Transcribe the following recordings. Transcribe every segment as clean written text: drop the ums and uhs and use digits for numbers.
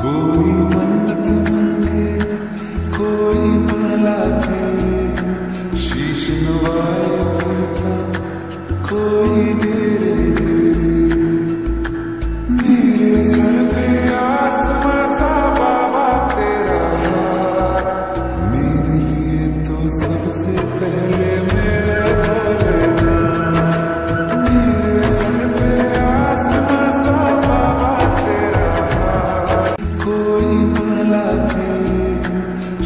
कोई मन्नत मांगे कोई माला फेरे शीश नवाए दिल का कोई डेरे डेरे मेरे सर पे आसमां सा बाबा तेरा हाथ मेरे लिए तो सबसे पहले मेरे भोलेनाथ मेरे सर पे आसमां सा बाबा तेरा हाथ कोई माला फेरे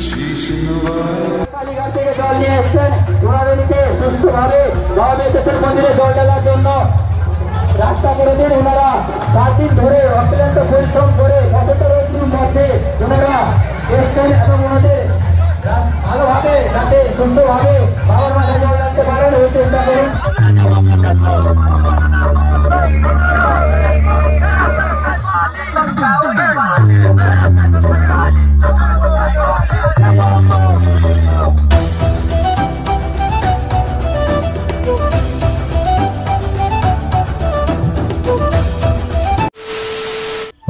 शीश नवाए কালীঘাট থেকে জল নিয়ে এসছেন ধুলাবেড়িতে সুস্থভাবে মহাবেশের মন্দিরে জল ঢালার জন্য রাস্তা করে দিন। ওনারা 4 দিন ধরে অক্লান্ত পরিশ্রম করে কতটা রোদ্দুর মধ্যে ওনারা এসছেন এবং ওনাদের ভালোভাবে যাতে সুস্থভাবে বাবার মাথায় জল রাখতে পারেন ওই চেষ্টা করুন।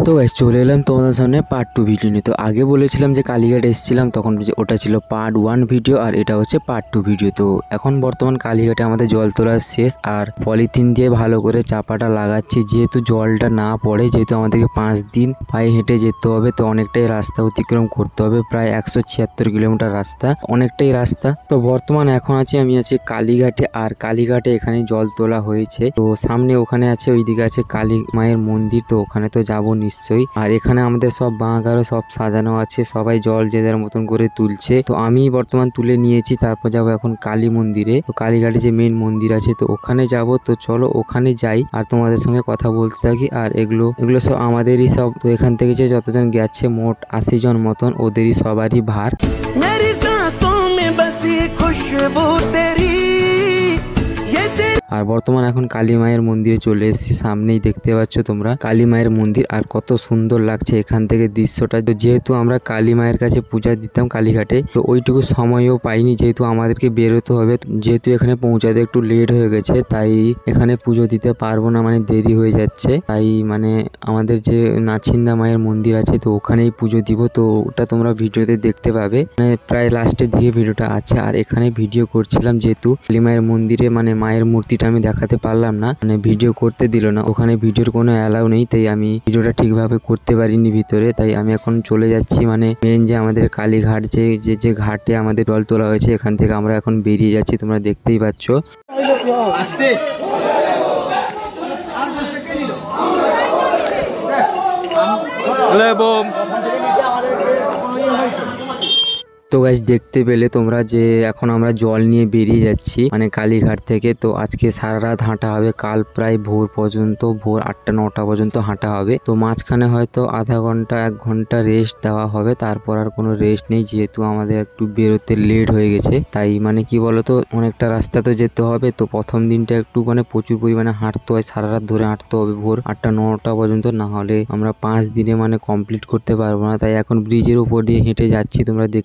তো গাইস চলে এলাম তোমাদের সামনে পার্ট 2 ভিডিও নিয়ে। তো আগে বলেছিলাম যে কালীঘাট এসেছিলাম তখন ওটা ছিল পার্ট 1 ভিডিও আর এটা হচ্ছে পার্ট 2 ভিডিও। তো এখন বর্তমান কালীঘাটে আমাদের জল তোলা শেষ আর পলিথিন দিয়ে ভালো করে চাপাটা লাগাচ্ছি যেহেতু জলটা না পড়ে, যেহেতু আমাদেরকে 5 দিন পায়ে হেঁটে যেতে হবে তো অনেকটাই রাস্তা অতিক্রম করতে হবে, প্রায় 176 কিলোমিটার রাস্তা, অনেকটাই রাস্তা। তো বর্তমান এখন আমি আছি কালীঘাটে আর কালীঘাটে এখানে জল তোলা হয়েছে। তো সামনে ওখানে আছে ওইদিকে আছে কালী মায়ের মন্দির, তো ওখানে তো যাবো নিশ্চয়ই। আর এখানে আমাদের সব বাঁকারও সব সাজানো আছে, সবাই জল যে যার মতন করে তুলছে। তো আমি বর্তমান তুলে নিয়েছি, তারপর যাব এখন কালী মন্দিরে। তো কালীঘাটে যে মেন মন্দির আছে তো ওখানে যাব। তো চলো ওখানে যাই আর তোমাদের সঙ্গে কথা বলতে থাকি। আর এগুলো সব আমাদেরই সব। তো এখান থেকে যে যতজন গেছে মোট 80 জন মতন, ওদেরই সবারই ভার। আর বর্তমান এখন কালী মায়ের মন্দিরে চলে এসেছি, সামনেই দেখতে পাচ্ছ তোমরা কালী মায়ের মন্দির। আর কত সুন্দর লাগছে এখান থেকে দৃশ্যটা। তো যেহেতু আমরা কালী মায়ের কাছে পূজা দিতাম কালীঘাটে, তো ওইটুকু সময়ও পাইনি যেহেতু আমাদেরকে বেরোতে হবে। যেহেতু এখানে পৌঁছাতে একটু লেট হয়ে গেছে তাই এখানে পুজো দিতে পারবো না, মানে দেরি হয়ে যাচ্ছে। তাই মানে আমাদের যে নাচিন্দা মায়ের মন্দির আছে তো ওখানেই পুজো দিব। তো ওটা তোমরা ভিডিওতে দেখতে পাবে, মানে প্রায় লাস্টের দিকে ভিডিওটা আছে। আর এখানে ভিডিও করছিলাম যেহেতু কালী মায়ের মন্দিরে মানে মায়ের মূর্তি আমি দেখাতে পারলাম না, মানে ভিডিও করতে দিল না, ওখানে ভিডিওর কোনো অ্যালাউ নেই, তাই আমি ভিডিওটা ঠিকভাবে করতে পারিনি ভিতরে। তাই আমি এখন চলে যাচ্ছি মানে মেন যে আমাদের কালীঘাট যে ঘাটে আমাদের জল তোলা হয়েছে এখান থেকে আমরা এখন বেরিয়ে যাচ্ছি, তোমরা দেখতেই পাচ্ছ। তো গাইস দেখতে পেলে তোমরা যে এখন আমরা জল নিয়ে বেরিয়ে যাচ্ছি মানে কালীঘাট থেকে। তো আজকে সারা রাত হাঁটা হবে, কাল প্রায় ভোর পর্যন্ত, ভোর 8টা-9টা পর্যন্ত হাঁটা হবে। তো মাঝখানে হয়তো আধা ঘন্টা 1 ঘন্টা রেস্ট দেওয়া হবে, তারপর আর কোনো রেস্ট নেই যেহেতু আমাদের একটু বেরোতে লেট হয়ে গেছে। তাই মানে কি বলতো অনেকটা রাস্তা তো যেতে হবে। তো প্রথম দিনটা একটু মানে প্রচুর পরিমাণে হাঁটতে হয়, সারা রাত ধরে হাঁটতে হবে ভোর 8টা-9টা পর্যন্ত, না হলে আমরা 5 দিনে মানে কমপ্লিট করতে পারবো না। তাই এখন ব্রিজের উপর দিয়ে হেঁটে যাচ্ছি, তোমরা দেখ।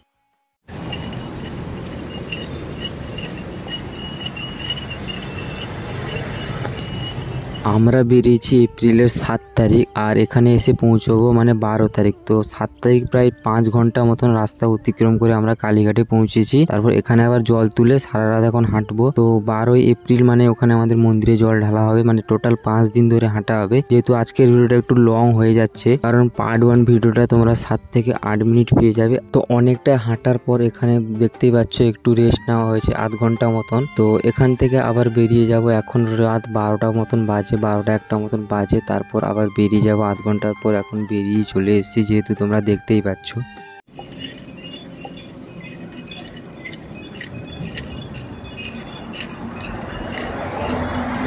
আমরা বেরিয়েছি এপ্রিলের 7 তারিখ আর এখানে এসে পৌঁছবো মানে 12 তারিখ। তো 7 তারিখ প্রায় 5 ঘন্টা মতন রাস্তা অতিক্রম করে আমরা কালীঘাটে পৌঁছেছি। তারপর এখানে আবার জল তুলে সারা রাত এখন হাঁটবো। তো 12 এপ্রিল মানে ওখানে আমাদের মন্দিরে জল ঢালা হবে, মানে টোটাল 5 দিন ধরে হাঁটা হবে। যেহেতু আজকের ভিডিওটা একটু লং হয়ে যাচ্ছে কারণ পার্ট 1 ভিডিওটা তোমরা 7 থেকে 8 মিনিট পেয়ে যাবে। তো অনেকটা হাঁটার পর এখানে দেখতেই পাচ্ছ একটু রেস্ট নেওয়া হয়েছে আধ ঘন্টা মতন। তো এখান থেকে আবার বেরিয়ে যাব, এখন রাত 12টা মতন বাজে, 12টা-1টা মতন বাজে। তারপর আবার বেরিয়ে যাবো আধ ঘন্টার পর। এখন বেরিয়ে চলে এসেছি যেহেতু তোমরা দেখতেই পাচ্ছ।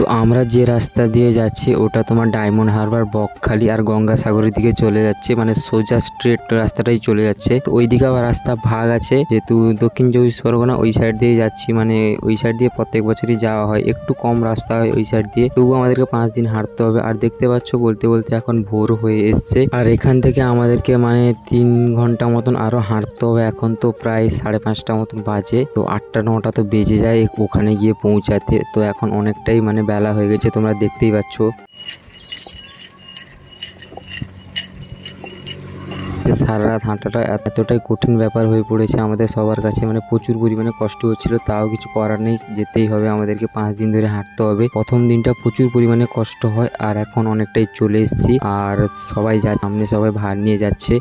তো আমরা যে রাস্তা দিয়ে যাচ্ছি ওটা তোমার ডায়মন্ড হারবার, বকখালি আর গঙ্গাসাগরের দিকে চলে যাচ্ছে, মানে সোজা স্ট্রেট রাস্তাটাই চলে যাচ্ছে। তো ওই দিকে আবার রাস্তা ভাগ আছে, যেহেতু দক্ষিণ 24 পরগনা ওই সাইড দিয়ে যাচ্ছি, মানে ওই সাইড দিয়ে প্রত্যেক বছরই যাওয়া হয়, একটু কম রাস্তা হয় ওই সাইড দিয়ে, তবুও আমাদেরকে 5 দিন হাঁটতে হবে। আর দেখতে পাচ্ছ বলতে বলতে এখন ভোর হয়ে এসছে আর এখান থেকে আমাদেরকে মানে 3 ঘন্টা মতন আরো হাঁটতে হবে। এখন তো প্রায় 5:30টা মতন বাজে, তো 8টা-9টা তো বেজে যায় ওখানে গিয়ে পৌঁছাতে। তো এখন অনেকটাই মানে বেলা হয়ে গেছে, তোমরা দেখতেই পাচ্ছ। বাড়িতে সারা রাত হাঁটাটা এতটাই কঠিন ব্যাপার হয়ে পড়েছে আমাদের সবার কাছে, মানে প্রচুর পরিমাণে কষ্ট হচ্ছিল। তাও কিছু করার নেই, যেতেই হবে আমাদেরকে, 5 দিন ধরে হাঁটতে হবে। প্রথম দিনটা প্রচুর পরিমাণে কষ্ট হয়, আর এখন অনেকটাই চলে এসেছি। আর সবাই সামনে সবাই ভার নিয়ে যাচ্ছে।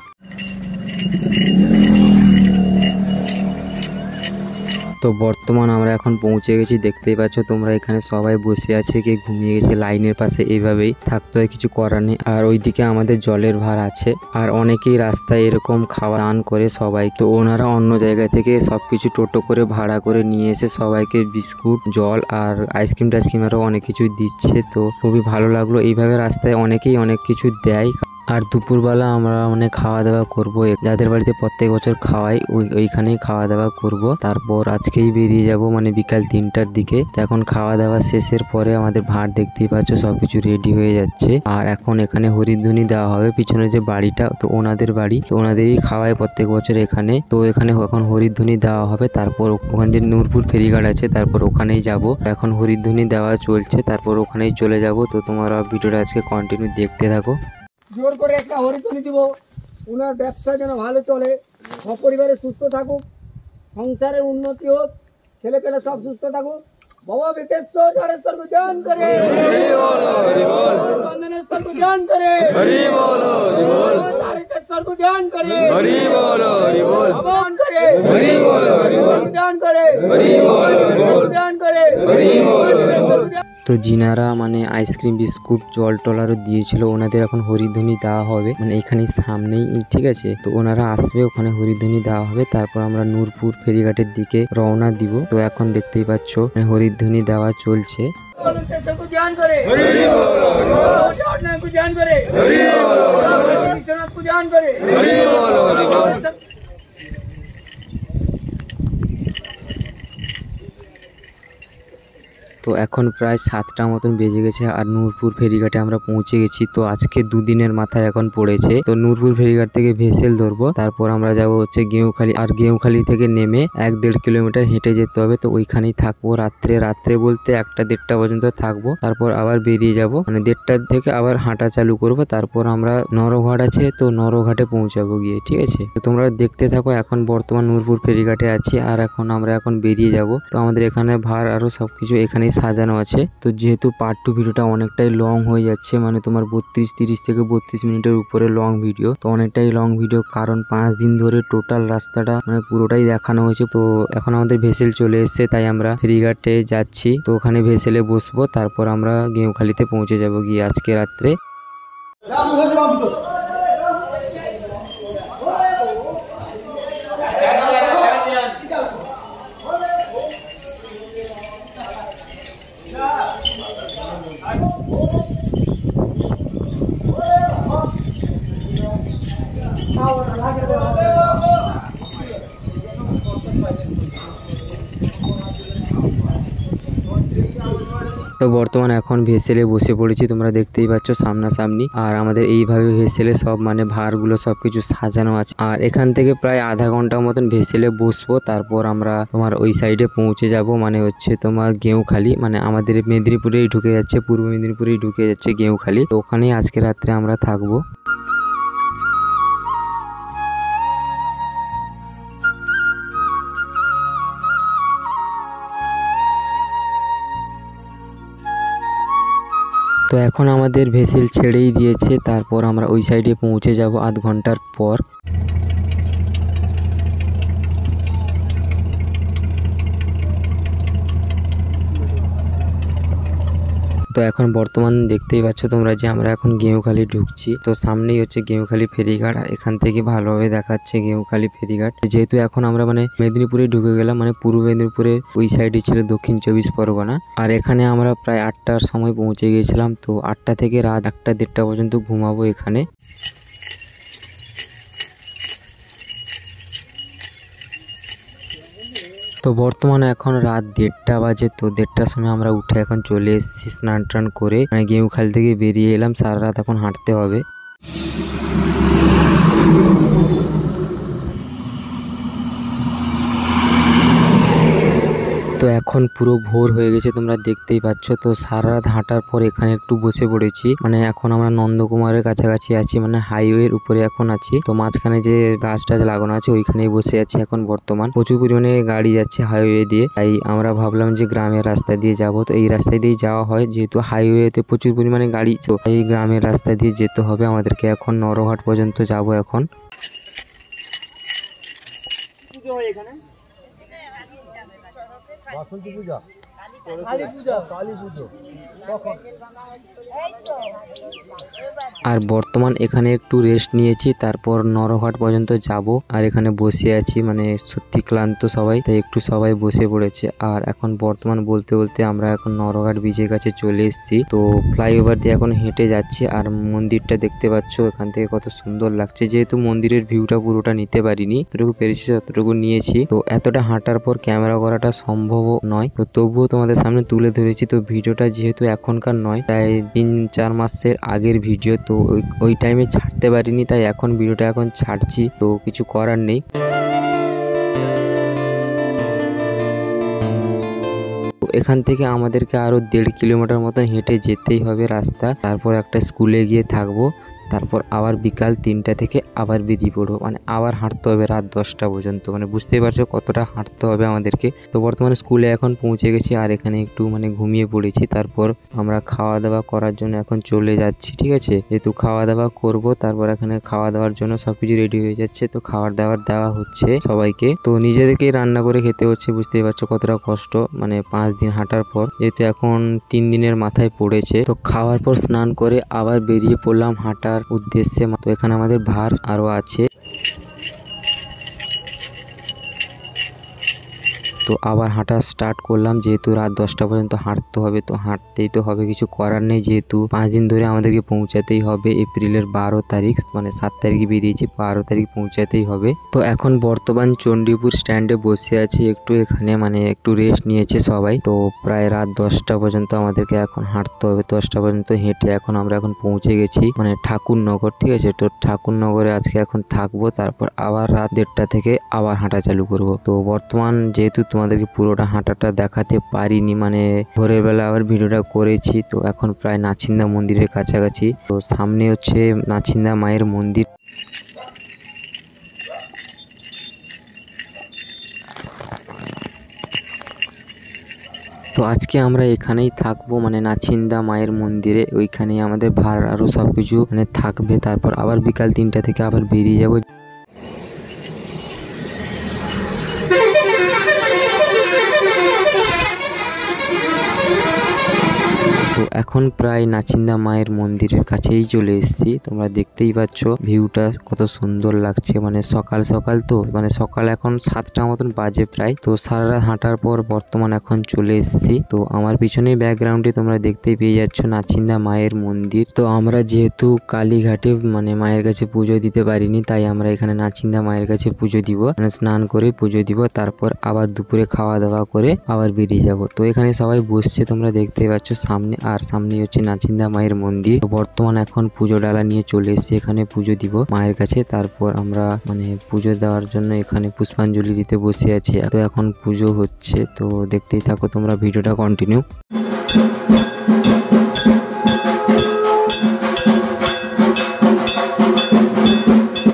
তো বর্তমান আমরা এখন পৌঁছে গেছি, দেখতেই পাচ্ছ তোমরা, এখানে সবাই বসে আছে, কে ঘুমিয়ে গেছে লাইনের পাশে। এইভাবেই থাকতে হয়, কিছু করার নেই। আর ওইদিকে আমাদের জলের ভার আছে, আর অনেকেই রাস্তায় এরকম খাওয়া দান করে সবাই। তো ওনারা অন্য জায়গা থেকে সবকিছু টোটো করে ভাড়া করে নিয়ে এসে সবাইকে বিস্কুট, জল আর আইসক্রিম টাইসক্রিম আরও অনেক কিছুই দিচ্ছে। তো খুবই ভালো লাগলো। এইভাবে রাস্তায় অনেকেই অনেক কিছু দেয়। আর দুপুরবেলা আমরা মানে খাওয়া দাওয়া করবো, যাদের বাড়িতে প্রত্যেক বছর খাওয়াই ওইখানেই খাওয়া দাওয়া করব। তারপর আজকেই বেরিয়ে যাব, মানে বিকাল 3টার দিকে। তো এখন খাওয়া দাওয়া শেষের পরে আমাদের ভাত দেখতেই পাচ্ছ সবকিছু রেডি হয়ে যাচ্ছে। আর এখন এখানে হরিধ্বনি দেওয়া হবে, পিছনে যে বাড়িটা তো ওনাদের বাড়ি, তো ওনাদেরই খাওয়ায় প্রত্যেক বছর এখানে। তো এখানে এখন হরিধ্বনি দেওয়া হবে। তারপর ওখানে যে নূরপুর ফেরিঘাট আছে, তারপর ওখানেই যাব। এখন হরিধ্বনি দেওয়া চলছে, তারপর ওখানেই চলে যাব। তো তোমরা ভিডিওটা আজকে কন্টিনিউ দেখতে থাকো। জোর করে একটা হরিধ্বনি দিব, ওনার ব্যবসা যেন ভালো চলে, সপরিবারে সুস্থ থাকুক, সংসারের উন্নতি হোক, ছেলে পেলে সব সুস্থ থাকুক। বাবা বিকেশ্বর জাড়েশ্বর को ध्यान करे, चंदनेश्वर को ध्यान करे, तारकेश्वर को ध्यान करे, भगवान करे, ध्यान करे, ध्यान करे। তো জিনারা মানে আইসক্রিম, বিস্কুট, জল টল আরও দিয়েছিল, ওনাদের এখন হরিধ্বনি দেওয়া হবে, মানে এখানেই সামনেই, ঠিক আছে। তো ওনারা আসবে, ওখানে হরিধ্বনি দেওয়া হবে। তারপর আমরা নূরপুর ফেরিঘাটের দিকে রওনা দিব। তো এখন দেখতেই পাচ্ছ হরিধ্বনি দেওয়া চলছে। তো এখন প্রায় 7টা মতন বেজে গেছে, আর নূরপুর ফেরিঘাটে আমরা পৌঁছে গেছি। তো আজকে 2 দিনের মাথায় এখন পড়েছে। তো নূরপুর ফেরিঘাট থেকে ভেসেল ধরবো, তারপর আমরা যাব হচ্ছে গেঁউখালি। আর গেঁউখালি থেকে নেমে 1-1.5 কিলোমিটার হেঁটে যেতে হবে। তো ওইখানেই থাকবো রাত্রে বলতে 1টা-1.5টা পর্যন্ত থাকবো। তারপর আবার বেরিয়ে যাব, মানে 1:30 থেকে আবার হাঁটা চালু করব। তারপর আমরা নরঘাট আছে, তো নরঘাটে পৌঁছাবো গিয়ে, ঠিক আছে। তো তোমরা দেখতে থাকো। এখন বর্তমান নূরপুর ফেরিঘাটে আছি, আর আমরা এখন বেরিয়ে যাব। তো আমাদের এখানে ভার আরো সবকিছু এখানেই সাজানো আছে। তো যেহেতু পার্ট 2 ভিডিওটা অনেকটাই লং হয়ে যাচ্ছে, মানে তোমার 30 থেকে 32 মিনিটের উপরে লং ভিডিও, তো অনেকটাই লং ভিডিও, কারণ 5 দিন ধরে টোটাল রাস্তাটা মানে পুরোটাই দেখানো হয়েছে। তো এখন আমাদের ভেসেল চলে এসেছে, তাই আমরা ফেরিঘাটে যাচ্ছি। তো ওখানে ভেসেলে বসবো, তারপর আমরা গেঁউখালিতে পৌঁছে যাব গিয়ে আজকে রাত্রে। তো বর্তমানে এখন ভেসেলে বসে পড়েছি, তোমরা দেখতেই পাচ্ছ সামনাসামনি। আর আমাদের এইভাবে ভেসেলে সব মানে ভারগুলো সবকিছু সাজানো আছে। আর এখান থেকে প্রায় আধা ঘন্টার মতন ভেসেলে বসবো। তারপর আমরা তোমার ওই সাইডে পৌঁছে যাব, মানে হচ্ছে তোমার গেঁউখালি, মানে আমাদের মেদিনীপুরেই ঢুকে যাচ্ছে, পূর্ব মেদিনীপুরেই ঢুকে যাচ্ছে গেঁউখালি। তো ওখানেই আজকে রাত্রে আমরা থাকবো। তো এখন আমাদের ভেসেল ছেড়েই দিয়েছে, তারপর আমরা ওই সাইডে পৌঁছে যাব আধ ঘন্টার পর। তো এখন বর্তমান দেখতেই পাচ্ছ তোমরা যে আমরা এখন গেঁউখালি ঢুকছি। তো সামনেই হচ্ছে গেঁউখালি ফেরিঘাট, আর এখান থেকে ভালোভাবে দেখাচ্ছে গেঁউখালি ফেরিঘাট। যেহেতু এখন আমরা মানে মেদিনীপুরে ঢুকে গেলাম, মানে পূর্ব মেদিনীপুরে ওই সাইডে ছিল দক্ষিণ 24 পরগনা। আর এখানে আমরা প্রায় 8টার সময় পৌঁছে গিয়েছিলাম। তো 8টা থেকে রাত 1টা-1.5টা পর্যন্ত ঘুমাবো এখানে। তো বর্তমানে এখন রাত 1:30 বাজে। তো 1:30টার সময় আমরা উঠে এখন চলে এসেছি স্নান টান করে, মানে গেঁউখালি থেকে বেরিয়ে এলাম। সারা রাত এখন হাঁটতে হবে। তো এখন এখন পুরো ভোর হয়ে গেছে, তোমরা দেখতেই পাচ্ছ। তো সারা রাত হাঁটার পর এখানে একটু বসে পড়েছি। মানে এখন আমরা নন্দকুমারের কাছাকাছি আছি, মানে হাইওয়ের উপরে এখন আছি। তো মাঝখানে যে গাছ টাছ লাগানো আছে ওইখানেই বসে আছি এখন বর্তমান। প্রচুর পরিমাণে গাড়ি যাচ্ছে হাইওয়ে দিয়ে, তাই আমরা ভাবলাম যে গ্রামের রাস্তা দিয়ে যাব। তো এই রাস্তায় দিয়ে যাওয়া হয়, যেহেতু হাইওয়েতে প্রচুর পরিমাণে গাড়ি, তো এই গ্রামের রাস্তা দিয়ে যেতে হবে আমাদেরকে। এখন নরহাট পর্যন্ত যাব এখন। আর বর্তমান এখানে একটু রেস্ট নিয়েছি, তারপর নরহাট পর্যন্ত যাব। আর এখানে বসে আছি, মানে সত্যি ক্লান্ত সবাই, তাই একটু সবাই বসে পড়েছে। আর এখন বর্তমান বলতে বলতে আমরা এখন নরহাট ব্রিজের কাছে চলে এসেছি। তো ফ্লাইওভার দিয়ে এখন হেঁটে যাচ্ছি। আর মন্দিরটা দেখতে পাচ্ছ এখান থেকে কত সুন্দর লাগছে। যেহেতু মন্দিরের ভিউটা পুরোটা নিতে পারিনি, যতটুকু পেরেছি ততটুকু নিয়েছি। তো এতটা হাঁটার পর ক্যামেরা করাটা সম্ভব নয়, তো তবুও তোমাদের সামনে তুলে ধরেছি। তো ভিডিওটা যেহেতু এখনকার নয়, প্রায় 3-4 মাসের আগের ভিডিও, তো ওই টাইমে ছাড়তে পারিনি, তাই এখন ভিডিওটা এখন ছাড়ছি। তো কিছু করার নেই। এখান থেকে আমাদেরকে আরো 1.5 কিলোমিটার মতন হেঁটে যেতেই হবে রাস্তা। তারপর একটা স্কুলে গিয়ে থাকবো, তারপর আবার বিকাল 3টা থেকে আবার বেরিয়ে পড়বো। মানে আবার হাঁটতে হবে রাত 10টা পর্যন্ত। মানে বুঝতেই পারছো কতটা হাঁটতে হবে আমাদেরকে। তো বর্তমানে স্কুলে এখন পৌঁছে গেছি, আর এখানে একটু মানে ঘুমিয়ে পড়েছি। তারপর আমরা খাওয়া দাওয়া করার জন্য এখন চলে যাচ্ছি, ঠিক আছে। যেহেতু খাওয়া দাওয়া করব, তারপর এখানে খাওয়া দাওয়ার জন্য সবকিছু রেডি হয়ে যাচ্ছে। তো খাবার দাবার দেওয়া হচ্ছে সবাইকে। তো নিজেদেরকেই রান্না করে খেতে হচ্ছে, বুঝতেই পারছো কতটা কষ্ট। মানে 5 দিন হাঁটার পর, যেহেতু এখন 3 দিনের মাথায় পড়েছে। তো খাওয়ার পর স্নান করে আবার বেরিয়ে পড়লাম হাঁটার উদ্দেশ্যে। তো এখানে আমাদের ভার আরো আছে। তো আবার হাঁটা স্টার্ট করলাম, যেহেতু রাত 10টা পর্যন্ত হাঁটতে হবে। তো হাঁটতেই তো হবে, কিছু করার নেই। যেহেতু 5 দিন ধরে আমাদেরকে পৌঁছাতেই হবে। এপ্রিলের 12 তারিখ, মানে 7 তারিখে বেরিয়েছি, 12 তারিখ পৌঁছাতেই হবে। তো এখন বর্তমান চণ্ডীপুর স্ট্যান্ডে বসে আছি একটু, এখানে মানে একটু রেস্ট নিয়েছে সবাই। তো প্রায় রাত 10টা পর্যন্ত আমাদেরকে এখন হাঁটতে হবে। 10টা পর্যন্ত হেঁটে আমরা এখন পৌঁছে গেছি মানে ঠাকুরনগর, ঠিক আছে। তো ঠাকুরনগরে আজকে এখন থাকবো, তারপর আবার রাত 1:30 থেকে আবার হাঁটা চালু করব। তো বর্তমান যেহেতু তোমাদেরকে পুরোটা হাঁটাটা দেখাতে পারিনি, মানে ভোরের বেলা আবার ভিডিওটা করেছি। তো এখন প্রায় নাচিন্দা মন্দিরের কাছাকাছি। তো সামনে হচ্ছে নাচিন্দা মায়ের মন্দির। তো আজকে আমরা এখানেই থাকবো, মানে নাচিন্দা মায়ের মন্দিরে। ওইখানেই আমাদের ভাড় আরো সবকিছু মানে থাকবে। তারপর আবার বিকাল 3টা থেকে আবার বেরিয়ে যাবো। তো এখন প্রায় নাচিন্দা মায়ের মন্দিরের কাছেই চলে এসেছি। তোমরা দেখতেই পাচ্ছ ভিউটা কত সুন্দর লাগছে। মানে সকাল সকাল, তো মানে সকাল এখন 7টা মতন বাজে প্রায়। তো সারা রাত হাঁটার পর বর্তমান এখন চলে এসেছি। তো আমার পিছনে ব্যাকগ্রাউন্ডে তোমরা দেখতেই পেয়ে যাচ্ছ নাচিন্দা মায়ের মন্দির। তো আমরা যেহেতু কালীঘাটে মানে মায়ের কাছে পুজো দিতে পারিনি, তাই আমরা এখানে নাচিন্দা মায়ের কাছে পুজো দিব, মানে স্নান করে পুজো দিব। তারপর আবার দুপুরে খাওয়া দাওয়া করে আবার বেরিয়ে যাব। তো এখানে সবাই বসছে, তোমরা দেখতেই পাচ্ছ সামনে। আর সামনেই হচ্ছে নাচিন্দা মায়ের মন্দির। তো বর্তমান এখন পুজো ডালা নিয়ে চলে এসেছি, এখানে পুজো দিব মায়ের কাছে। তারপর আমরা মানে পুজো দেওয়ার জন্য এখানে পুষ্পাঞ্জলি দিতে বসে আছি। তো এখন পুজো হচ্ছে, তো দেখতেই থাকো তোমরা, ভিডিওটা কন্টিনিউ।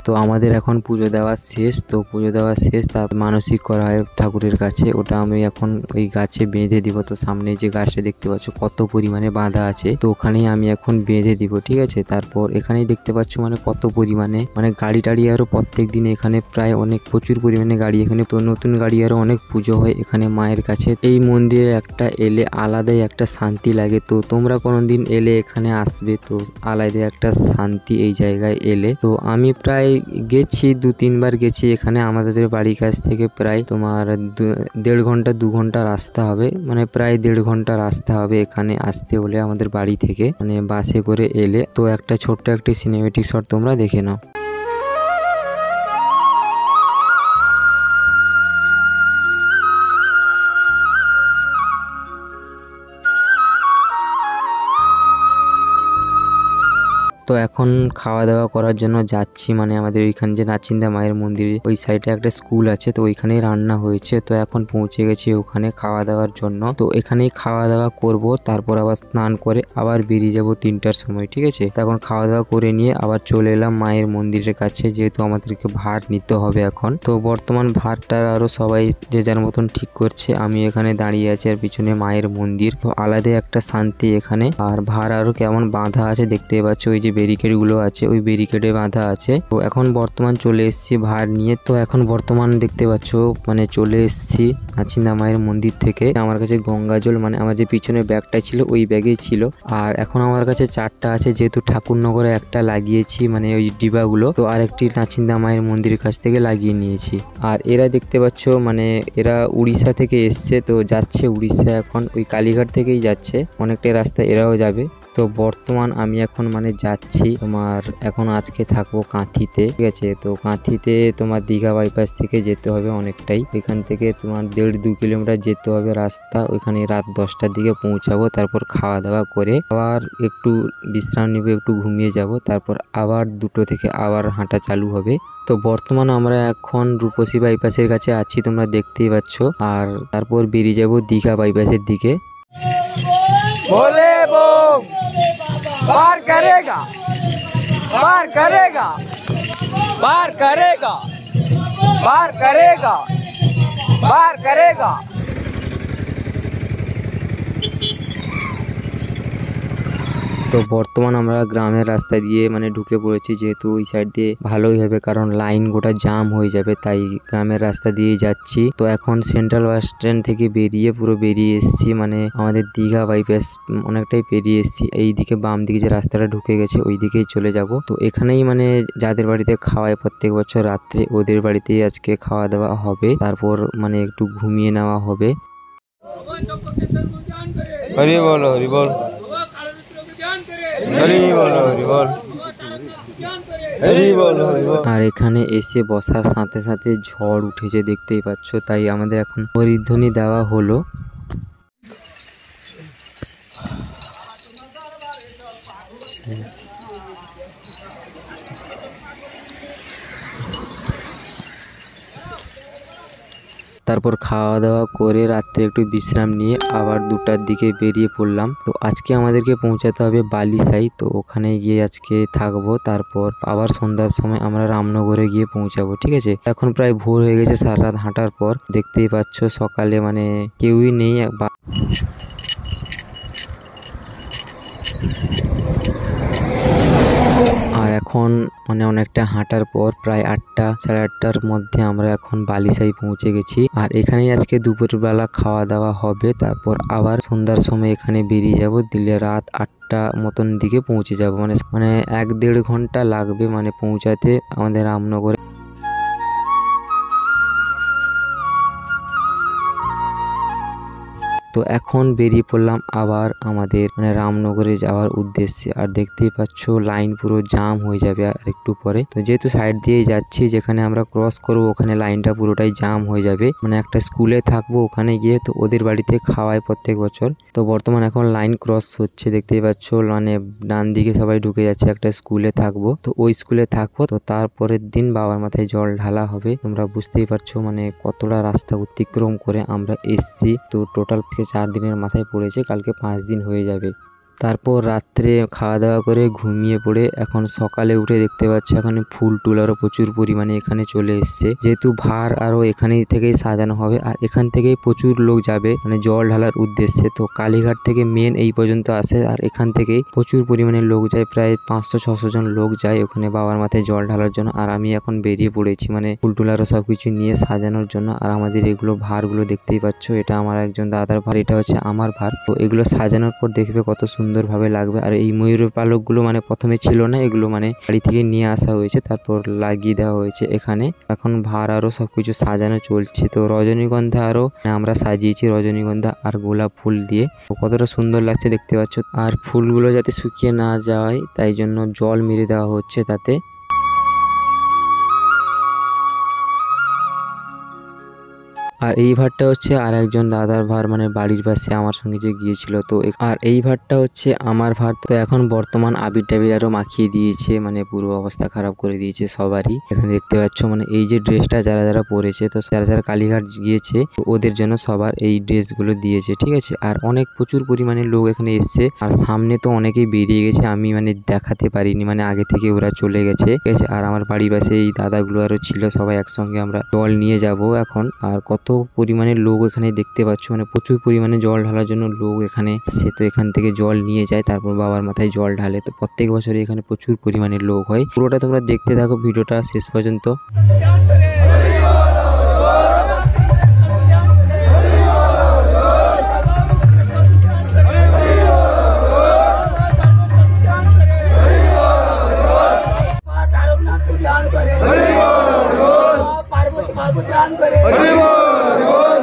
তো আমাদের এখন পুজো দেওয়া শেষ। তো পুজো দেওয়া শেষ, তার মানসিক করা হয় ঠাকুরের কাছে, ওটা আমি এখন ওই গাছে বেঁধে দিব। তো সামনে যে গাছটা দেখতে পাচ্ছ কত পরিমাণে বাঁধা আছে, তো ওখানেই আমি এখন বেঁধে দিব, ঠিক আছে। তারপর এখানেই দেখতে পাচ্ছ মানে কত পরিমাণে মানে গাড়ি টাড়ি আরো প্রত্যেক দিন এখানে প্রায় অনেক প্রচুর পরিমাণে গাড়ি এখানে। তো নতুন গাড়ি আরো অনেক পুজো হয় এখানে মায়ের কাছে। এই মন্দিরে একটা এলে আলাদাই একটা শান্তি লাগে। তো তোমরা কোনোদিন এলে এখানে আসবে, তো আলাদাই একটা শান্তি এই জায়গায় এলে। তো আমি প্রায় গেছি 2-3 বার গেছি এখানে। আমাদের বাড়ির কাছ থেকে প্রায় তোমার 1.5 ঘন্টা 2 ঘন্টা রাস্তা হবে, মানে প্রায় 1.5 ঘন্টা রাস্তা হবে এখানে আসতে হলে আমাদের বাড়ি থেকে, মানে বাসে করে এলে। তো একটা ছোট্ট একটা সিনেমেটিক শট তোমরা দেখে নাও। তো এখন খাওয়া দাওয়া করার জন্য যাচ্ছি, মানে আমাদের ওইখানে যে নাচিন্দা মায়ের মন্দিরে ওই সাইডে একটা স্কুল আছে, তো ওইখানেই রান্না হয়েছে। তো এখন পৌঁছে গেছি ওখানে খাওয়া দাওয়ার জন্য। তো এখানেই খাওয়া দাওয়া করব, তারপর আবার স্নান করে আবার বেরিয়ে যাব 3টার সময়, ঠিক আছে। তো এখন খাওয়া দাওয়া করে নিয়ে আবার চলে এলাম মায়ের মন্দিরের কাছে, যেহেতু আমাদেরকে ভার নিতে হবে এখন। তো বর্তমান ভারটা আরো সবাই যে যার মতন ঠিক করছে। আমি এখানে দাঁড়িয়ে আছি আর পিছনে মায়ের মন্দির, তো আলাদা একটা শান্তি এখানে। আর ভার আরো কেমন বাঁধা আছে দেখতে পাচ্ছ, ওই যে ব্যারিকেড গুলো আছে ওই ব্যারিকেডে বাঁধা আছে। তো এখন বর্তমান চলে এসেছি ভার নিয়ে। তো এখন বর্তমান দেখতে পাচ্ছ মানে চলে এসেছি নাচিন্দা মায়ের মন্দির থেকে। আমার কাছে গঙ্গা জল, মানে আমার যে পিছনে ব্যাগটা ছিল ওই ব্যাগেই ছিল। আর এখন আমার কাছে 4টা আছে, যেহেতু ঠাকুরনগরে একটা লাগিয়েছি মানে ওই ডিবাগুলো, তো আরেকটি নাচিন্দা মায়ের মন্দিরের কাছ থেকে লাগিয়ে নিয়েছি। আর এরা দেখতে পাচ্ছ মানে এরা উড়িষ্যা থেকে এসছে, তো যাচ্ছে উড়িষ্যা এখন, ওই কালীঘাট থেকেই যাচ্ছে, অনেকটা রাস্তা এরাও যাবে। তো বর্তমান আমি এখন মানে যাচ্ছি তোমার, এখন আজকে থাকবো কাঁথিতে, ঠিক আছে। তো কাঁথিতে তোমার দীঘা বাইপাস থেকে যেতে হবে অনেকটাই, এখান থেকে তোমার 1.5-2 কিলোমিটার যেতে হবে রাস্তা। ওইখানে রাত 10টার দিকে পৌঁছাবো, তারপর খাওয়া দাওয়া করে আবার একটু বিশ্রাম নিব, একটু ঘুমিয়ে যাব, তারপর আবার 2টো থেকে আবার হাঁটা চালু হবে। তো বর্তমানে আমরা এখন রূপসী বাইপাসের কাছে আছি, তোমরা দেখতেই পাচ্ছ। আর তারপর বেরিয়ে যাব দীঘা বাইপাসের দিকে। बोले बम पार करेगा, पार करेगा, पार करेगा, पार करेगा, पार करेगा। তো বর্তমান আমরা গ্রামের রাস্তা দিয়ে মানে ঢুকে পড়েছি, যেহেতু ওই সাইড দিয়ে ভালোই হবে, কারণ লাইন গোটা জাম হয়ে যাবে, তাই গ্রামের রাস্তা দিয়ে যাচ্ছি। তো এখন সেন্ট্রাল বাস স্ট্যান্ড থেকে বেরিয়ে পুরো বেরিয়ে এসেছি, মানে আমাদের দীঘা বাইপাস অনেকটাই পেরিয়ে এসেছি। এইদিকে বাম দিকে যে রাস্তাটা ঢুকে গেছে ওই দিকেই চলে যাব। তো এখানেই মানে যাদের বাড়িতে খাওয়ায় প্রত্যেক বছর রাত্রে, ওদের বাড়িতেই আজকে খাওয়া দাওয়া হবে, তারপর মানে একটু ঘুমিয়ে নেওয়া হবে। हरि बोल, हरि बोल, हरि बोल, हरि बोल, हरि बोल, हरि बोल। আর এখানে এসে বসার সাথে সাথে ঝড় উঠেছে দেখতেই পাচ্ছ, তাই আমাদের এখন হরিধ্বনি দেওয়া হলো। তারপর খাওয়া দাওয়া করে রাত্রে একটু বিশ্রাম নিয়ে আবার 2টার দিকে বেরিয়ে পড়লাম। তো আজকে আমাদেরকে পৌঁছাতে হবে বালিসাই, তো ওখানে গিয়ে আজকে থাকবো, তারপর আবার সন্ধ্যার সময় আমরা রামনগরে গিয়ে পৌঁছাবো, ঠিক আছে। এখন প্রায় ভোর হয়ে গেছে সারা রাত হাঁটার পর, দেখতেই পাচ্ছ সকালে মানে কেউই নেই। আর এখন মানে অনেকটা হাঁটার পর প্রায় 8টা সাড়ে 8টার মধ্যে আমরা এখন বালিসাই পৌঁছে গেছি। আর এখানেই আজকে দুপুরবেলা খাওয়া দাওয়া হবে, তারপর আবার সন্ধ্যার সময় এখানে বেরিয়ে যাব, দিলে রাত 8টা মতন দিকে পৌঁছে যাব। মানে 1-1.5 ঘন্টা লাগবে মানে পৌঁছাতে আমাদের রামনগরে। তো এখন বেরিয়ে পড়লাম আবার আমাদের মানে রামনগরে যাওয়ার উদ্দেশ্যে। আর দেখতেই পাচ্ছ লাইন পুরো জাম হয়ে যাবে আর একটু পরে। তো যেহেতু সাইড দিয়েই যাচ্ছি, যেখানে আমরা ক্রস করবো ওখানে লাইনটা পুরোটাই জাম হয়ে যাবে। মানে একটা স্কুলে থাকবো ওখানে গিয়ে, তো ওদের বাড়িতে খাওয়ায় প্রত্যেক বছর। তো বর্তমান এখন লাইন ক্রস হচ্ছে দেখতেই পাচ্ছ, মানে ডান দিকে সবাই ঢুকে যাচ্ছে, একটা স্কুলে থাকবো। তো ওই স্কুলে থাকবো, তো তারপরের দিন বাবার মাথায় জল ঢালা হবে। তোমরা বুঝতেই পারছো মানে কতটা রাস্তা অতিক্রম করে আমরা এসছি। তো টোটাল 4 দিনের মাথায় পড়েছে, কালকে 5 দিন হয়ে যাবে। তারপর রাত্রে খাওয়া দাওয়া করে ঘুমিয়ে পড়ে এখন সকালে উঠে দেখতে পাচ্ছি এখানে ফুল টুল আরো প্রচুর পরিমাণে এখানে চলে এসছে, যেহেতু ভার আরো এখানেই থেকেই সাজানো হবে। আর এখান থেকেই প্রচুর লোক যাবে মানে জল ঢালার উদ্দেশ্যে। তো কালীঘাট থেকে মেন এই পর্যন্ত আসে, আর এখান থেকেই প্রচুর পরিমাণে লোক যায়, প্রায় 500-600 জন লোক যায় ওখানে বাবার মাথায় জল ঢালার জন্য। আর আমি এখন বেরিয়ে পড়েছি মানে ফুল টুল আরো সবকিছু নিয়ে সাজানোর জন্য। আর আমাদের এগুলো ভারগুলো দেখতেই পাচ্ছ, এটা আমার একজন দাদার ভার, এটা হচ্ছে আমার ভার। তো এগুলো সাজানোর পর দেখবে কত সুন্দর ভাবে লাগবে। আর এই ময়ূরের পালকগুলো মানে প্রথমে ছিল না, এগুলো মানে বাড়ি থেকে নিয়ে আসা হয়েছে, তারপর লাগিয়ে দেওয়া হয়েছে এখানে। এখন ভার আরো সবকিছু সাজানো চলছে। তো রজনীগন্ধা আরো আমরা সাজিয়েছি, রজনীগন্ধা আর গোলাপ ফুল দিয়ে, কতটা সুন্দর লাগছে দেখতে পাচ্ছ। আর ফুলগুলো যাতে শুকিয়ে না যায় তাই জন্য জল মেরে দেওয়া হচ্ছে তাতে। আর এই ভারটা হচ্ছে আর একজন দাদার ভার, মানে বাড়ির পাশে আমার সঙ্গে যে গিয়েছিল। তো আর এই ভারটা হচ্ছে আমার ভার। তো এখন বর্তমান আবির টাবির আরো মাখিয়ে দিয়েছে, মানে পুরো অবস্থা খারাপ করে দিয়েছে সবারই। এখানে দেখতে পাচ্ছ মানে এই যে ড্রেসটা যারা যারা পরেছে, তো যারা যারা কালীঘাট গিয়েছে ওদের জন্য সবার এই ড্রেসগুলো দিয়েছে, ঠিক আছে। আর অনেক প্রচুর পরিমাণে লোক এখানে এসছে, আর সামনে তো অনেকেই বেরিয়ে গেছে, আমি মানে দেখাতে পারিনি, মানে আগে থেকে ওরা চলে গেছে, ঠিক আছে। আর আমার বাড়ির পাশে এই দাদাগুলো আরো ছিল, সবাই একসঙ্গে আমরা জল নিয়ে যাব এখন। আর কত পরিমাণে লোক এখানে দেখতে পাচ্ছ, মানে প্রচুর পরিমাণে জল ঢালার জন্য লোক এখানে আসছে। তো এখান থেকে জল নিয়ে যায়, তারপর বাবার মাথায় জল ঢালে। তো প্রত্যেক বছরই এখানে প্রচুর পরিমাণে লোক হয়। পুরোটা তোমরা দেখতে থাকো ভিডিওটা শেষ পর্যন্ত।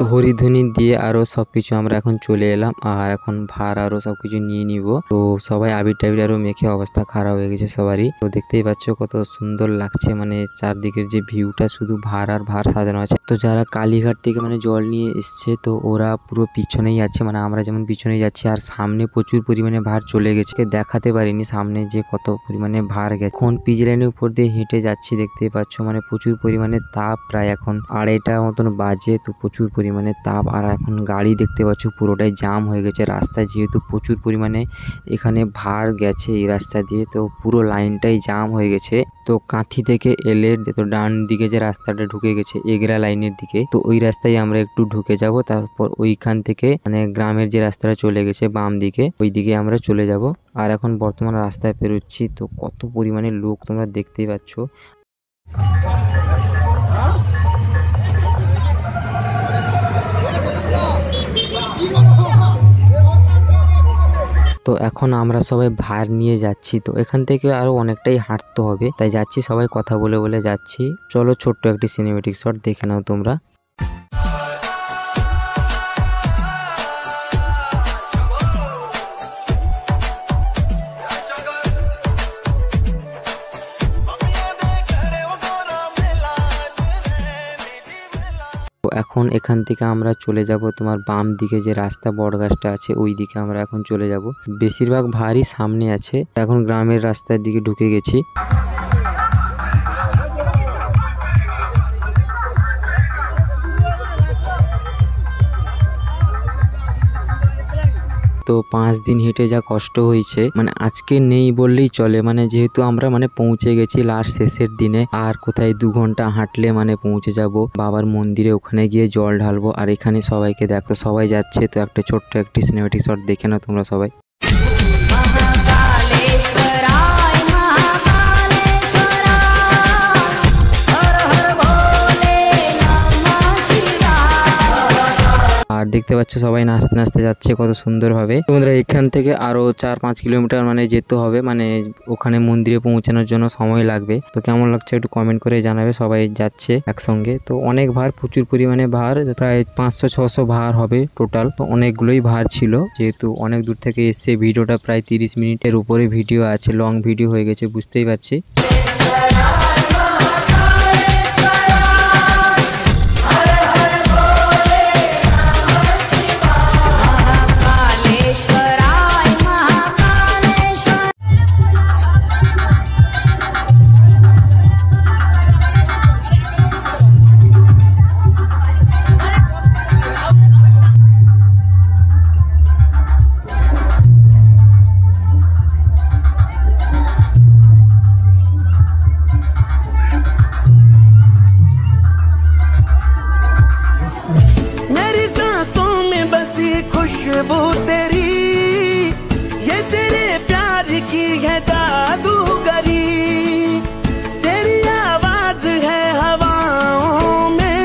তো হরিধ্বনি দিয়ে আরো সবকিছু আমরা এখন চলে এলাম, আর এখন ভার আরো সবকিছু নিয়ে নিব। তো সবাই আবির টাবির আরো মেখে অবস্থা খারাপ হয়ে গেছে সবারই। তো দেখতেই পাচ্ছ কত সুন্দর লাগছে, মানে চারদিকের যে ভিউটা শুধু ভার আর ভার সাজানো আছে। তো যারা কালীঘাট থেকে মানে জল নিয়ে এসছে, তো ওরা পুরো পিছনেই আছে, মানে আমরা যেমন পিছনে যাচ্ছি। আর সামনে প্রচুর পরিমাণে ভার চলে গেছে, দেখাতে পারিনি সামনে যে কত পরিমাণে ভার গেছে। এখন পিচ লাইনের উপর দিয়ে হেঁটে যাচ্ছি, দেখতে পাচ্ছ মানে প্রচুর পরিমাণে তাপ, প্রায় এখন 2:30 মতন বাজে। তো প্রচুর পরিমাণে তাপ, আর এখন গাড়ি দেখতে পাচ্ছ পুরোটাই জাম হয়ে গেছে রাস্তায়, যেহেতু প্রচুর পরিমাণে এখানে ভার গেছে এই রাস্তা দিয়ে। তো পুরো লাইনটাই জাম হয়ে গেছে। তো কাঁথি থেকে এলে তো ডান দিকে যে রাস্তাটা ঢুকে গেছে এগরা লাইনের দিকে, তো ওই রাস্তায় আমরা একটু ঢুকে যাব। তারপর ওইখান থেকে মানে গ্রামের যে রাস্তাটা চলে গেছে বাম দিকে, ওই দিকে আমরা চলে যাব। আর এখন বর্তমান রাস্তায় পেরোচ্ছি। তো কত পরিমাণে লোক তোমরা দেখতেই পাচ্ছ। তো এখন আমরা সবাই ভার নিয়ে যাচ্ছি। তো এখান থেকে আরো অনেকটাই হাঁটতে হবে, তাই যাচ্ছি সবাই কথা বলে বলে যাচ্ছি। চলো ছোট্ট একটি সিনেমেটিক শট দেখে নাও তোমরা। তো এখন এখান থেকে আমরা চলে যাব তোমার বাম দিকে যে রাস্তা বড় গাছটা আছে, ওই দিকে আমরা এখন চলে যাব। বেশিরভাগ ভারই সামনে আছে। এখন গ্রামের রাস্তার দিকে ঢুকে গেছি। তো 5 দিন হেঁটে যা কষ্ট হয়েছে, মানে আজকে নেই বললেই চলে, মানে যেহেতু আমরা মানে পৌঁছে গেছি লাস্ট শেষের দিনে। আর কোথায় 2 ঘন্টা হাঁটলে মানে পৌঁছে যাব বাবার মন্দিরে, ওখানে গিয়ে জল ঢালবো। আর এখানে সবাইকে দেখো, সবাই যাচ্ছে। তো একটা ছোট্ট একটি সিনেমেটিক শট দেখে নাও তোমরা সবাই। আর দেখতে পাচ্ছ সবাই নাচতে নাচতে যাচ্ছে কত সুন্দর ভাবে। তোমরা এখান থেকে আরো 4-5 কিলোমিটার মানে যেতে হবে, মানে ওখানে মন্দিরে পৌঁছানোর জন্য সময় লাগবে। তো কেমন লাগছে একটু কমেন্ট করে জানাবে। সবাই যাচ্ছে একসঙ্গে। তো অনেক ভার, প্রচুর পরিমাণে ভার, প্রায় 500-600 ভার হবে টোটাল। তো অনেকগুলোই ভার ছিল, যেহেতু অনেক দূর থেকে এসছে। ভিডিওটা প্রায় 30 মিনিটের উপরে ভিডিও আছে, লং ভিডিও হয়ে গেছে, বুঝতেই পারছি। खुशबू तेरी ये तेरे प्यार की है जादूगरी तेरी आवाज है हवाओं में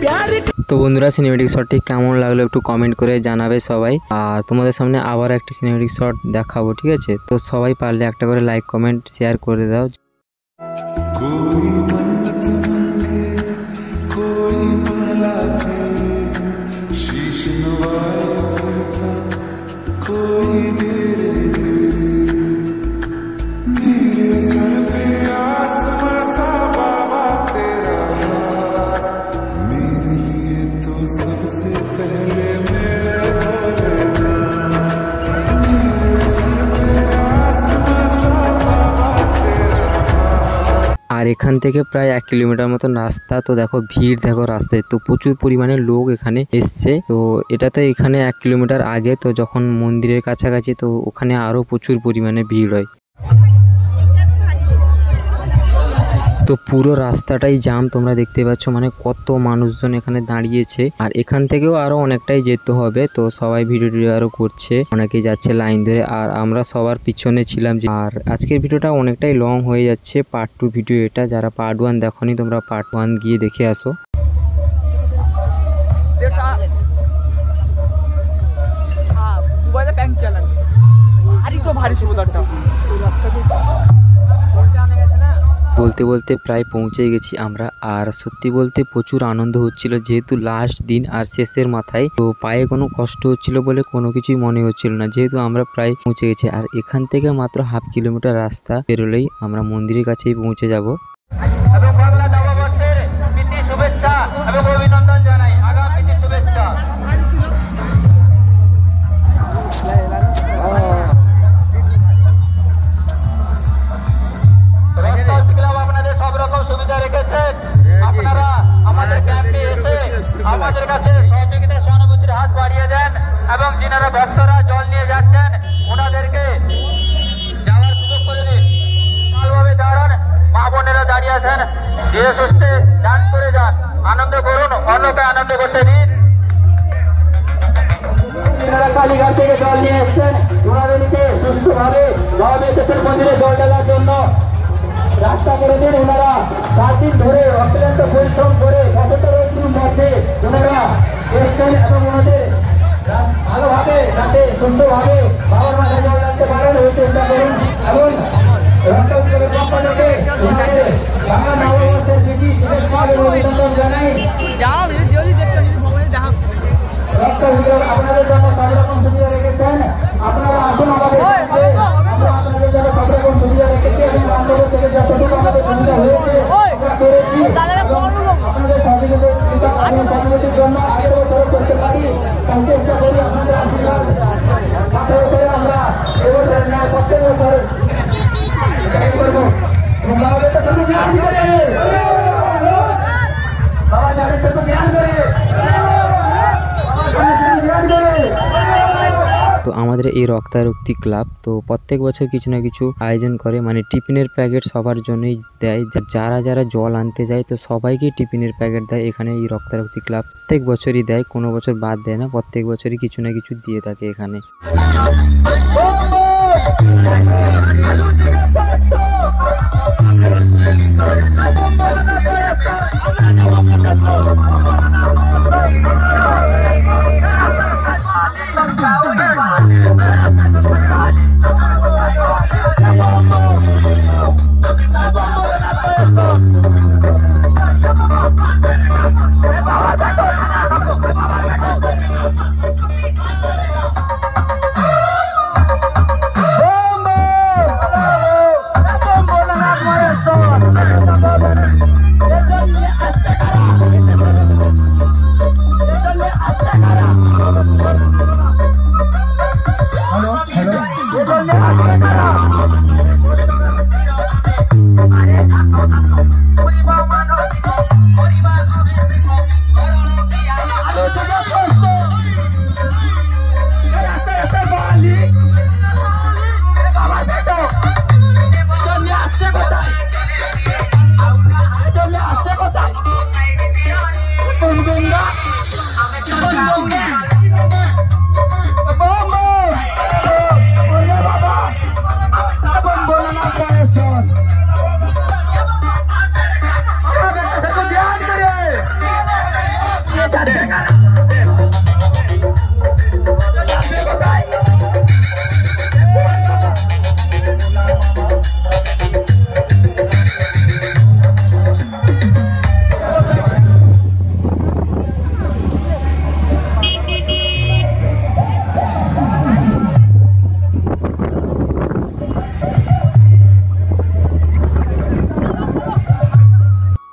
प्यार। তো বন্ধুরা সিনেমেটিক শটটি কেমন লাগলো একটু কমেন্ট করে জানাবে সবাই। আর তোমাদের সামনে আবার একটি সিনেমেটিক শট দেখাবো, ঠিক আছে। তো সবাই পারলে একটা করে লাইক কমেন্ট শেয়ার করে দাও। कोई मन्नत मांगे कोई माला फेरे शीश नवाए फिरता कोई डेरे डेरे मेरे सर पे आसमां सा बाबा तेरा मेरे लिए আর এখান থেকে প্রায় 1 কিলোমিটার মতন রাস্তা। তো দেখো ভিড় দেখো রাস্তায়, তো প্রচুর পরিমাণে লোক এখানে এসছে। তো এটা তো এখানে 1 কিলোমিটার আগে, তো যখন মন্দিরের কাছাকাছি তো ওখানে আরও প্রচুর পরিমাণে ভিড় হয়। তো পুরো রাস্তাটাই জাম তোমরা দেখতে পাচ্ছ, মানে কত মানুষজন এখানে দাঁড়িয়েছে। আর এখান থেকেও আরো অনেকটাই যেতে হবে, তো সবাই ভিডিও আরো করছে, অনেকেই যাচ্ছে লাইন ধরে, আর আমরা সবার পিছনে ছিলাম। আর আজকের ভিডিওটা অনেকটাই লং হয়ে যাচ্ছে, পার্ট 2 ভিডিও এটা। যারা পার্ট 1 দেখোনি তোমরা পার্ট 1 গিয়ে দেখে আসো। বলতে বলতে প্রায় পৌঁছে গেছি আমরা। আর সত্যি বলতে প্রচুর আনন্দ হচ্ছিল, যেহেতু লাস্ট দিন আর শেষের মাথায়, তো পায়ে কোনো কষ্ট হচ্ছিল বলে কোনো কিছুই মনে হচ্ছিল না, যেহেতু আমরা প্রায় পৌঁছে গেছি। আর এখান থেকে মাত্র 1/2 কিলোমিটার রাস্তা বেরোলেই আমরা মন্দিরের কাছেই পৌঁছে যাব। এবং বাংলা নববর্ষের প্রীতি শুভেচ্ছা এবং অভিনন্দন জানাই, আগাম প্রীতি শুভেচ্ছা। আপনাদের সব রকম সুবিধা রেখেছেন, আপনারা আমাদের ক্যাম্পে এসে আমাদের কাছে সহযোগিতা সহানুভূতির হাত বাড়িয়ে দেন, এবং যিনারা ভক্তরা জল নিয়ে যাচ্ছেন ওনাদেরকে যাওয়ার সুযোগ করে দিন। ভালোভাবে দাঁড়ান, মা বোনেরা দাঁড়িয়ে আছেন, ধীরে সুস্থে ডান্স করে যান, আনন্দ করুন, অন্যকে আনন্দ করতে দিন। যারা কালীঘাট থেকে জল নিয়ে এসছেন ওনাদেরকে সুস্থভাবে মহাবেশের মন্দিরে জল ঢালার জন্য রাস্তা করে দিন। ওনারা 7 দিন ধরে অক্লান্ত পরিশ্রম করে কতটা রোদ্দুর মধ্যে ওনারা এসছেন, এবং ওনাদের ভালোভাবে যাতে সুস্থভাবে বাবার মাথায় জল রাখতে পারেন ওই চেষ্টা করুন। এবং বাংলা নববর্ষের প্রীতি শুভেচ্ছা এবং অভিনন্দন জানাই। আপনাদের জন্য সব রকম সুবিধা রেখেছেন, আপনারা আসুন আমাদের আপনাদের জন্য সব রকম সুবিধা রেখেছি, এবং বান্ধব থেকে যতটুকু আমাদের সুবিধা হয়েছে আমরা করেছি। আপনাদের সহযোগিতার জন্য আগের বছর করতে পারি, তাই চেষ্টা করি আপনাদের আশীর্বাদ করে আমরা এবছর নয় প্রত্যেক বছর করবো। বাবা যাদের তো জ্ঞান করে। তো আমাদের এই রক্তারক্তি ক্লাব তো প্রত্যেক বছর কিছু না কিছু আয়োজন করে, মানে টিফিনের প্যাকেট সবার জন্যই দেয়। যারা যারা জল আনতে যায় তো সবাইকে টিফিনের প্যাকেট দেয় এখানে এই রক্তারক্তি ক্লাব। প্রত্যেক বছরই দেয়, কোনো বছর বাদ দেয় না, প্রত্যেক বছরই কিছু না কিছু দিয়ে থাকে এখানে। Bom,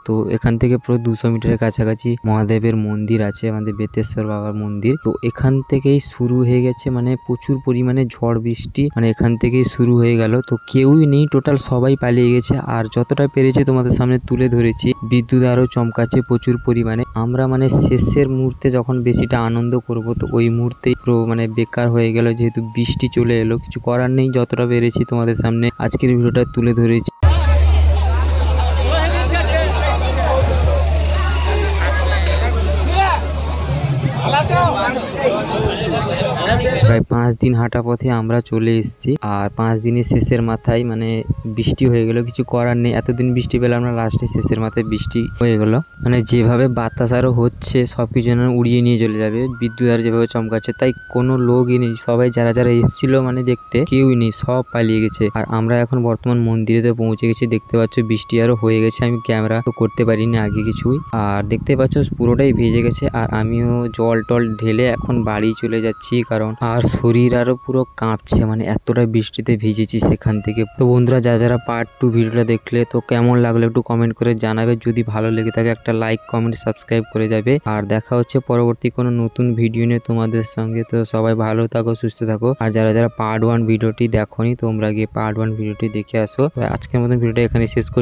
তো এখান থেকে পুরো 200 মিটারের কাছাকাছি মহাদেবের মন্দির আছে, আমাদের বেতেশ্বর বাবার মন্দির। তো এখান থেকেই শুরু হয়ে গেছে মানে প্রচুর পরিমাণে ঝড় বৃষ্টি, মানে এখান থেকেই শুরু হয়ে গেল। তো কেউই নেই, টোটাল সবাই পালিয়ে গেছে। আর যতটা পেরেছে তোমাদের সামনে তুলে ধরেছি। বিদ্যুৎ আরো চমকাচ্ছে প্রচুর পরিমাণে। আমরা মানে শেষের মুহূর্তে যখন বেশিটা আনন্দ করব, তো ওই মুহূর্তেই পুরো মানে বেকার হয়ে গেল, যেহেতু বৃষ্টি চলে এলো। কিছু করার নেই, যতটা পেরেছি তোমাদের সামনে আজকের ভিডিওটা তুলে ধরেছি। প্রায় 5 দিন হাঁটা পথে আমরা চলে এসেছি। আর 5 দিনের শেষের মাথায় মানে বৃষ্টি হয়ে গেল, কিছু করার নেই। এতদিন বৃষ্টি পেলাম না, লাস্টে শেষের মাথায় বৃষ্টি হয়ে গেল। মানে যেভাবে বাতাস আরো হচ্ছে, সবকিছু যেন উড়িয়ে নিয়ে চলে যাবে। বিদ্যুৎ আর যেভাবে চমকাচ্ছে, তাই কোনো লোকই নেই। সবাই যারা যারা এসেছিল মানে দেখতে, কেউই নেই, সব পালিয়ে গেছে। আর আমরা এখন বর্তমান মন্দিরেতে পৌঁছে গেছি। দেখতে পাচ্ছ বৃষ্টি আরো হয়ে গেছে। আমি ক্যামেরা তো করতে পারিনি আগে কিছুই। আর দেখতে পাচ্ছ পুরোটাই ভিজে গেছে। আর আমিও জল টল ঢেলে এখন বাড়ি চলে যাচ্ছি, কারণ আর শরীর আরো পুরো কাঁপছে, মানে এতটা বৃষ্টিতে ভিজেছি সেখান থেকে। তো বন্ধুরা, যারা পার্ট 2 ভিডিওটা দেখলে, তো কেমন লাগলো একটু কমেন্ট করে জানাবে। যদি ভালো লেগে থাকে একটা লাইক, কমেন্ট, সাবস্ক্রাইব করে যাবে। আর দেখা হচ্ছে পরবর্তী কোনো নতুন ভিডিও নিয়ে তোমাদের সঙ্গে। তো সবাই ভালো থাকো, সুস্থ থাকো। আর যারা পার্ট 1 ভিডিওটি দেখোনি, তোমরা গিয়ে পার্ট 1 ভিডিওটি দেখে আসো। তো আজকের মতন ভিডিওটা এখানে শেষ করছি।